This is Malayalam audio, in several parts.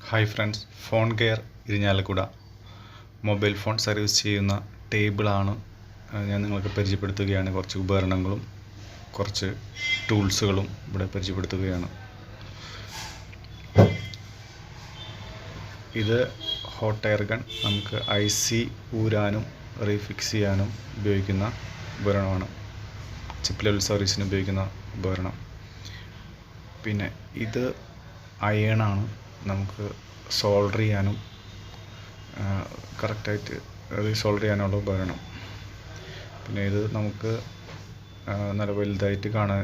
Hi friends, Phonecare Irinjalakuda mobile phone service ചെയ്യുന്ന ടേബിളാണ് ഞാൻ നിങ്ങൾക്ക് പരിചയപ്പെടുത്തുകയാണ്. കുറച്ച് ഉപകരണങ്ങളും കുറച്ച് ടൂൾസുകളും ഇവിടെ പരിചയപ്പെടുത്തുകയാണ്. ഇത് ഹോട്ട് എയർ ഗൺ, നമുക്ക് IC ഊരാനും റീഫിക്സ് ചെയ്യാനും ഉപയോഗിക്കുന്ന ഉപകരണമാണ്. ചിപ്പ് ലെവൽ സർവീസിന് ഉപയോഗിക്കുന്ന ഉപകരണം. പിന്നെ ഇത് അയണാണ്, നമുക്ക് സോൾഡർ ചെയ്യാനും കറക്റ്റായിട്ട് സോൾഡർ ചെയ്യാനുള്ള ഉപകരണം. പിന്നെ ഇത് നമുക്ക് നല്ല വലുതായിട്ട് കാണാൻ,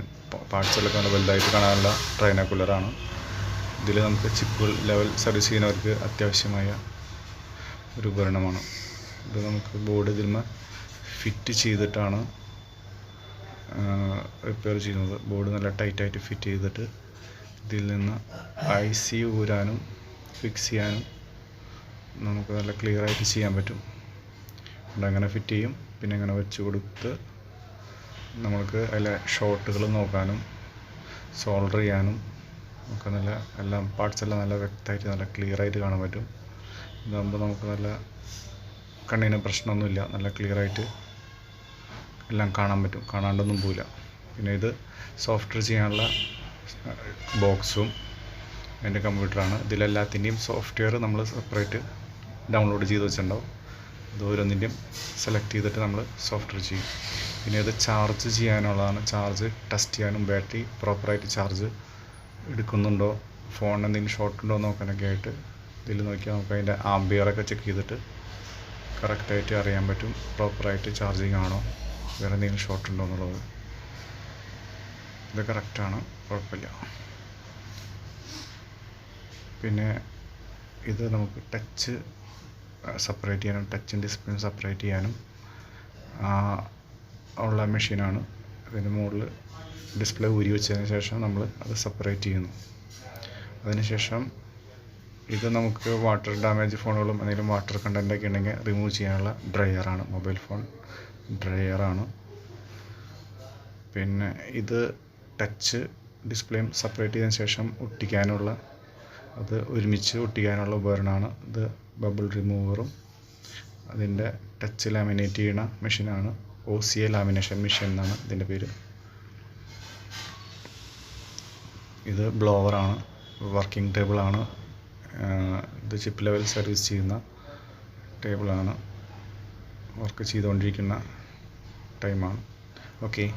പാർട്സുകളൊക്കെ നല്ല വലുതായിട്ട് കാണാനുള്ള ട്രൈനാക്കുലറാണ്. ഇതിൽ നമുക്ക് ചിപ്പ് ലെവൽ സർവീസ് ചെയ്യുന്നവർക്ക് അത്യാവശ്യമായ ഒരു ഉപകരണമാണ്. ഇത് നമുക്ക് ബോർഡ് ഇതിന്മേൽ ഫിറ്റ് ചെയ്തിട്ടാണ് റിപ്പയർ ചെയ്യുന്നത്. ബോർഡ് നല്ല ടൈറ്റായിട്ട് ഫിറ്റ് ചെയ്തിട്ട് ഇതിൽ നിന്ന് IC ഊരാനും ഫിക്സ് ചെയ്യാനും നമുക്ക് നല്ല ക്ലിയർ ആയിട്ട് ചെയ്യാൻ പറ്റും. അങ്ങനെ ഫിറ്റ് ചെയ്യും. പിന്നെ ഇങ്ങനെ വെച്ച് കൊടുത്ത് നമുക്ക് അതിലെ ഷോർട്ടുകൾ നോക്കാനും സോൾഡർ ചെയ്യാനും ഒക്കെ നല്ല എല്ലാം പാർട്സ് എല്ലാം നല്ല വ്യക്തമായിട്ട് നല്ല ക്ലിയർ ആയിട്ട് കാണാൻ പറ്റും. ഇതാകുമ്പോൾ നമുക്ക് നല്ല കണ്ണിന് പ്രശ്നമൊന്നുമില്ല, നല്ല ക്ലിയർ ആയിട്ട് എല്ലാം കാണാൻ പറ്റും, കാണാണ്ടൊന്നും പോവില്ല. പിന്നെ ഇത് സോഫ്റ്റ്വെയർ ചെയ്യാനുള്ള ബോക്സും എൻ്റെ കമ്പ്യൂട്ടറാണ്. ഇതിലെല്ലാത്തിൻ്റെയും സോഫ്റ്റ്വെയർ നമ്മൾ സെപ്പറേറ്റ് ഡൗൺലോഡ് ചെയ്ത് വെച്ചിട്ടുണ്ടാവും. ഇത് ഓരോന്നിൻ്റെയും സെലക്ട് ചെയ്തിട്ട് നമ്മൾ സോഫ്റ്റ്വെയർ ചെയ്യും. പിന്നെ ഇത് ചാർജ് ചെയ്യാനുള്ളതാണ്. ചാർജ് ടെസ്റ്റ് ചെയ്യാനും ബാറ്ററി പ്രോപ്പറായിട്ട് ചാർജ് എടുക്കുന്നുണ്ടോ, ഫോണിന് എന്തെങ്കിലും ഷോർട്ട് ഉണ്ടോ നോക്കാനൊക്കെ ആയിട്ട് ഇതിൽ നോക്കിയാൽ നമുക്ക് അതിൻ്റെ ആംബിയറൊക്കെ ചെക്ക് ചെയ്തിട്ട് കറക്റ്റായിട്ട് അറിയാൻ പറ്റും പ്രോപ്പറായിട്ട് ചാർജിങ് ആണോ, വേറെ എന്തെങ്കിലും ഷോർട്ട് ഉണ്ടോ എന്നുള്ളത്. ഇത് കറക്റ്റാണ്, കുഴപ്പമില്ല. പിന്നെ ഇത് നമുക്ക് ടച്ച് സെപ്പറേറ്റ് ചെയ്യാനും ടച്ചും ഡിസ്പ്ലേയും സെപ്പറേറ്റ് ചെയ്യാനും ഉള്ള മെഷീനാണ്. അതിന് മുകളിൽ ഡിസ്പ്ലേ ഊരി വെച്ചതിന് ശേഷം നമ്മൾ അത് സെപ്പറേറ്റ് ചെയ്യുന്നു. അതിനുശേഷം ഇത് നമുക്ക് വാട്ടർ ഡാമേജ് ഫോണുകളും എന്തെങ്കിലും വാട്ടർ കണ്ടൻ്റൊക്കെ ഉണ്ടെങ്കിൽ റിമൂവ് ചെയ്യാനുള്ള ഡ്രയറാണ്, മൊബൈൽ ഫോൺ ഡ്രയറാണ്. പിന്നെ ഇത് ടച്ച് ഡിസ്പ്ലേയും സെപ്പറേറ്റ് ചെയ്തതിന് ശേഷം ഒട്ടിക്കാനുള്ള, അത് ഒരുമിച്ച് ഒട്ടിക്കാനുള്ള ഉപകരണമാണ്. ഇത് ബബിൾ റിമൂവറും അതിൻ്റെ ടച്ച് ലാമിനേറ്റ് ചെയ്യുന്ന മെഷീനാണ്. OCA ലാമിനേഷൻ മെഷീൻ എന്നാണ് ഇതിൻ്റെ പേര്. ഇത് ബ്ലോവറാണ്, വർക്കിംഗ് ടേബിളാണ്. ഇത് ചിപ്പ് ലെവൽ സർവീസ് ചെയ്യുന്ന ടേബിളാണ്, വർക്ക് ചെയ്തുകൊണ്ടിരിക്കുന്ന ടൈമാണ്. ഓക്കെ.